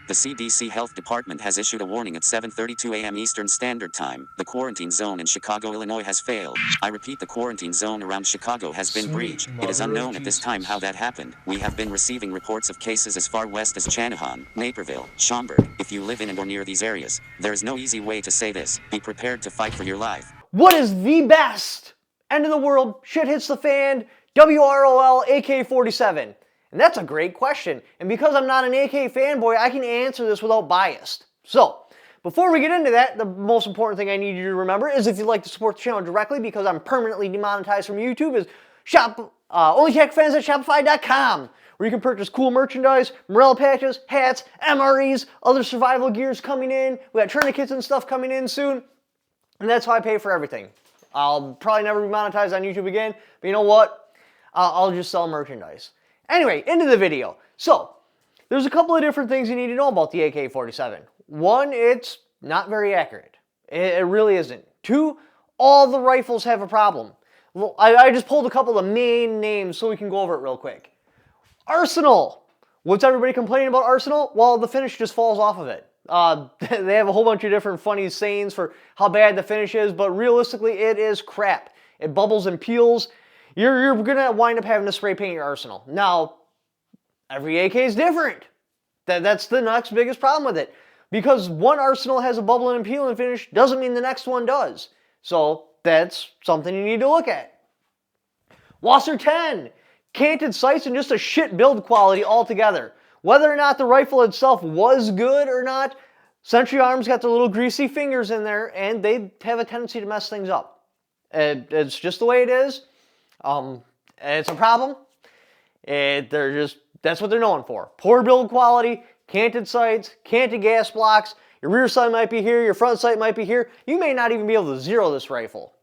The CDC Health Department has issued a warning at 7:32 a.m. Eastern Standard Time. The quarantine zone in Chicago, Illinois has failed. I repeat, the quarantine zone around Chicago has been breached. It is unknown at this time how that happened. We have been receiving reports of cases as far west as Channahon, Naperville, Schaumburg. If you live in and or near these areas, there is no easy way to say this. Be prepared to fight for your life. What is the best? End of the world, shit hits the fan, WROL AK-47. And that's a great question. And because I'm not an AK fanboy, I can answer this without bias. So, before we get into that, the most important thing I need you to remember is if you'd like to support the channel directly, because I'm permanently demonetized from YouTube, is only tech fans at Shopify.com, where you can purchase cool merchandise, morale patches, hats, MREs, other survival gears coming in. We got tourniquets and stuff coming in soon. And that's how I pay for everything. I'll probably never be monetized on YouTube again, but you know what? I'll just sell merchandise. Anyway, into the video. So, there's a couple of different things you need to know about the AK-47. One, it's not very accurate. It really isn't. Two, all the rifles have a problem. Well, I just pulled a couple of main names so we can go over it real quick. Arsenal. What's everybody complaining about Arsenal? Well, the finish just falls off of it. They have a whole bunch of different funny sayings for how bad the finish is, but realistically, it is crap. It bubbles and peels. You're going to wind up having to spray paint your Arsenal. Now, every AK is different. That's the next biggest problem with it. Because one Arsenal has a bubble and peeling finish doesn't mean the next one does. So, that's something you need to look at. Wasser 10. Canted sights and just a shit build quality altogether. Whether or not the rifle itself was good or not, Century Arms got their little greasy fingers in there, and they have a tendency to mess things up. It's just the way it is. It's a problem. That's what they're known for. Poor build quality, canted sights, canted gas blocks. Your rear sight might be here, your front sight might be here. You may not even be able to zero this rifle.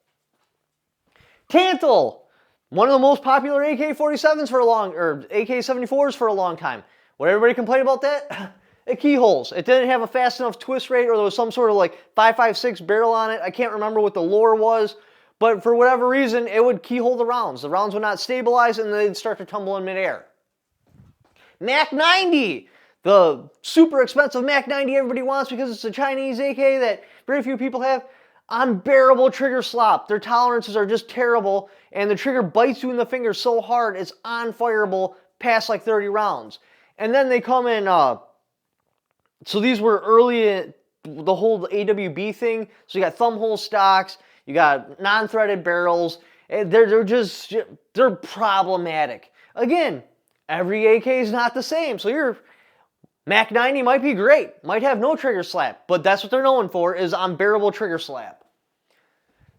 Tantal, one of the most popular AK-47s AK-74s for a long time. What everybody complained about that? The keyholes. It didn't have a fast enough twist rate, or there was some sort of like 5.56 barrel on it. I can't remember what the lore was. But for whatever reason, it would keyhole the rounds. The rounds would not stabilize, and they'd start to tumble in midair. Mac 90, the super expensive Mac 90 everybody wants because it's a Chinese AK that very few people have. Unbearable trigger slop. Their tolerances are just terrible, and the trigger bites you in the finger so hard it's unfireable past like 30 rounds. And then they come in. So these were early, the whole AWB thing. So you got thumb hole stocks. You got non-threaded barrels. They're problematic. Again, every AK is not the same. So your Mac 90 might be great, might have no trigger slap, but that's what they're known for, is unbearable trigger slap.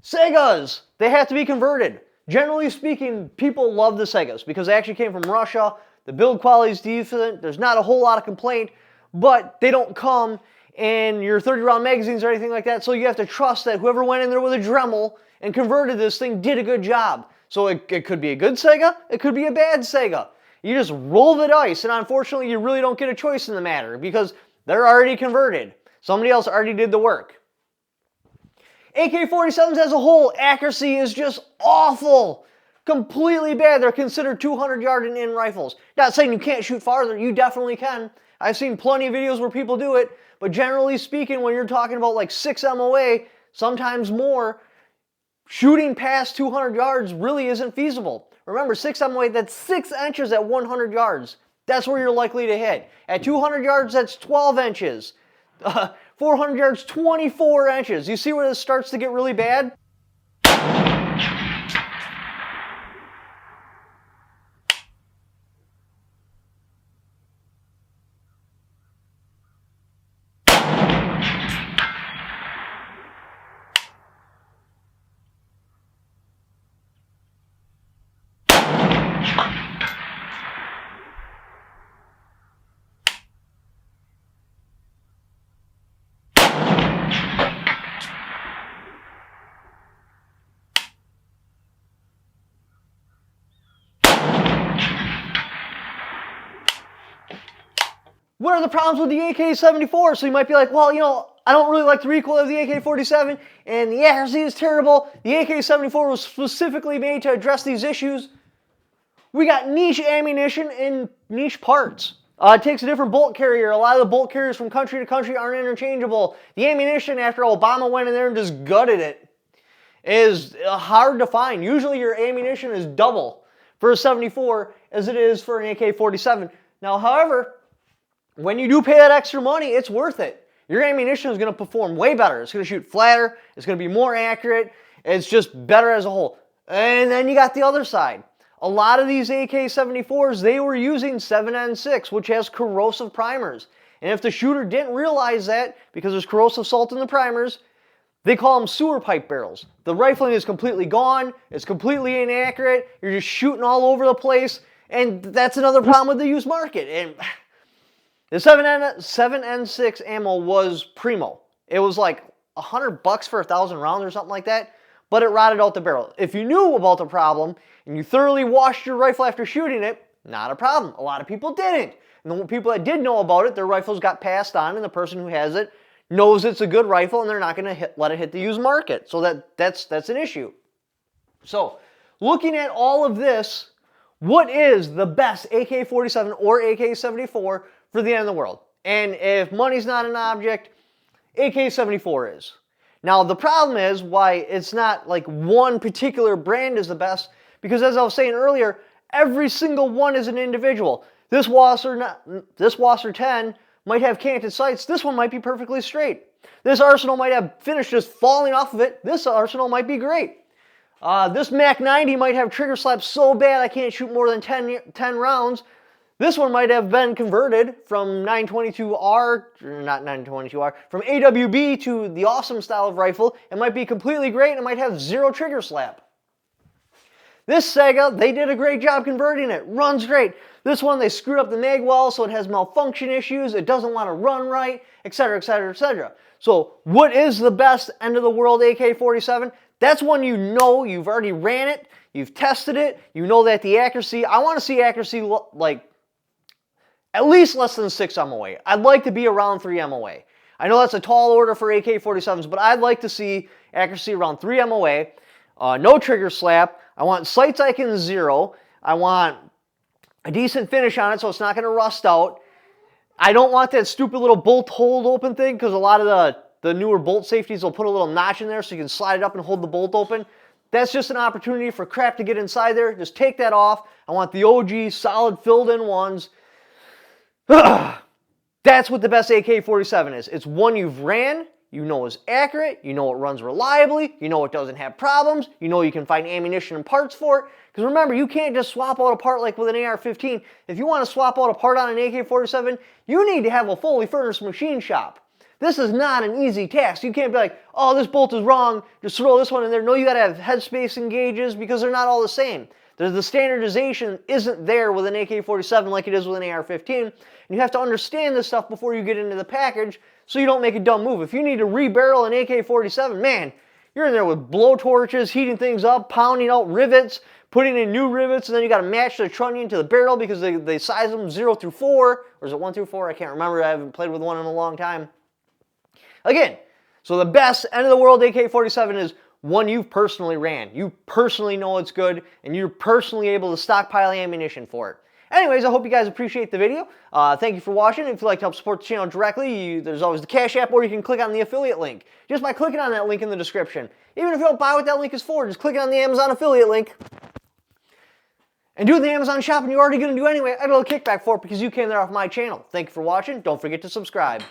Saigas, they have to be converted. Generally speaking, people love the Saigas because they actually came from Russia. The build quality is decent. There's not a whole lot of complaint, but they don't come in your 30-round magazines or anything like that, so you have to trust that whoever went in there with a Dremel and converted this thing did a good job. So it could be a good Saiga, it could be a bad Saiga. You just roll the dice, and unfortunately you really don't get a choice in the matter because they're already converted. Somebody else already did the work. AK-47s as a whole, accuracy is just awful. Completely bad. They're considered 200-yard and in rifles. Not saying you can't shoot farther, you definitely can. I've seen plenty of videos where people do it, but generally speaking, when you're talking about like 6 MOA, sometimes more, shooting past 200 yards really isn't feasible. Remember, 6 MOA, that's 6 inches at 100 yards. That's where you're likely to hit. At 200 yards, that's 12 inches. 400 yards, 24 inches. You see where this starts to get really bad? What are the problems with the AK-74? So you might be like, well, you know, I don't really like the recoil of the AK-47, and the accuracy is terrible. The AK-74 was specifically made to address these issues. We got niche ammunition in niche parts. It takes a different bolt carrier. A lot of the bolt carriers from country to country aren't interchangeable. The ammunition, after Obama went in there and just gutted it, is hard to find. Usually your ammunition is double for a 74 as it is for an AK-47. Now, however, when you do pay that extra money, it's worth it. Your ammunition is going to perform way better. It's going to shoot flatter. It's going to be more accurate. It's just better as a whole. And then you got the other side. A lot of these AK-74s, they were using 7N6, which has corrosive primers. And if the shooter didn't realize that, because there's corrosive salt in the primers, they call them sewer pipe barrels. The rifling is completely gone. It's completely inaccurate. You're just shooting all over the place. And that's another problem with the used market. And the 7N6 ammo was primo. It was like $100 for 1,000 rounds or something like that. But it rotted out the barrel. If you knew about the problem and you thoroughly washed your rifle after shooting it, not a problem. A lot of people didn't. And the people that did know about it, their rifles got passed on, and the person who has it knows it's a good rifle, and they're not going to let it hit the used market. So that's an issue. So, looking at all of this, what is the best AK-47 or AK-74 for the end of the world? And if money's not an object, AK-74 is. Now, the problem is why it's not like one particular brand is the best, because as I was saying earlier, every single one is an individual. This Wasser 10 might have canted sights. This one might be perfectly straight. This Arsenal might have finish just falling off of it. This Arsenal might be great. This Mac 90 might have trigger slaps so bad I can't shoot more than 10 rounds. This one might have been converted from 922R, not 922R, from AWB to the awesome style of rifle. It might be completely great and it might have zero trigger slap. This Saiga, they did a great job converting it. Runs great. This one, they screwed up the mag well, so it has malfunction issues. It doesn't want to run right, etc., etc., etc. So what is the best end-of-the-world AK-47? That's one you know. You've already ran it. You've tested it. You know that the accuracy, I want to see accuracy like at least less than 6 MOA. I'd like to be around 3 MOA. I know that's a tall order for AK-47s, but I'd like to see accuracy around 3 MOA. No trigger slap. I want sights I can zero. I want a decent finish on it so it's not going to rust out. I don't want that stupid little bolt hold open thing, because a lot of the newer bolt safeties will put a little notch in there so you can slide it up and hold the bolt open. That's just an opportunity for crap to get inside there. Just take that off. I want the OG solid filled in ones. That's what the best AK-47 is. It's one you've ran, you know is accurate, you know it runs reliably, you know it doesn't have problems, you know you can find ammunition and parts for it. Because remember, you can't just swap out a part like with an AR-15. If you want to swap out a part on an AK-47, you need to have a fully furnished machine shop. This is not an easy task. You can't be like, oh, this bolt is wrong, just throw this one in there. No, you got to have headspace and gauges because they're not all the same. The standardization isn't there with an AK-47 like it is with an AR-15. And you have to understand this stuff before you get into the package so you don't make a dumb move. If you need to rebarrel an AK-47, man, you're in there with blow torches, heating things up, pounding out rivets, putting in new rivets, and then you got to match the trunnion to the barrel because they size them 0 through 4, or is it 1 through 4? I can't remember. I haven't played with one in a long time. Again, so the best end-of-the-world AK-47 is one you've personally ran. You personally know it's good, and you're personally able to stockpile ammunition for it. Anyways, I hope you guys appreciate the video. Thank you for watching. If you'd like to help support the channel directly, there's always the Cash App, or you can click on the affiliate link. Just by clicking on that link in the description. Even if you don't buy what that link is for, just click on the Amazon affiliate link. And do the Amazon shopping you're already going to do anyway. I get a little kickback for it because you came there off my channel. Thank you for watching. Don't forget to subscribe.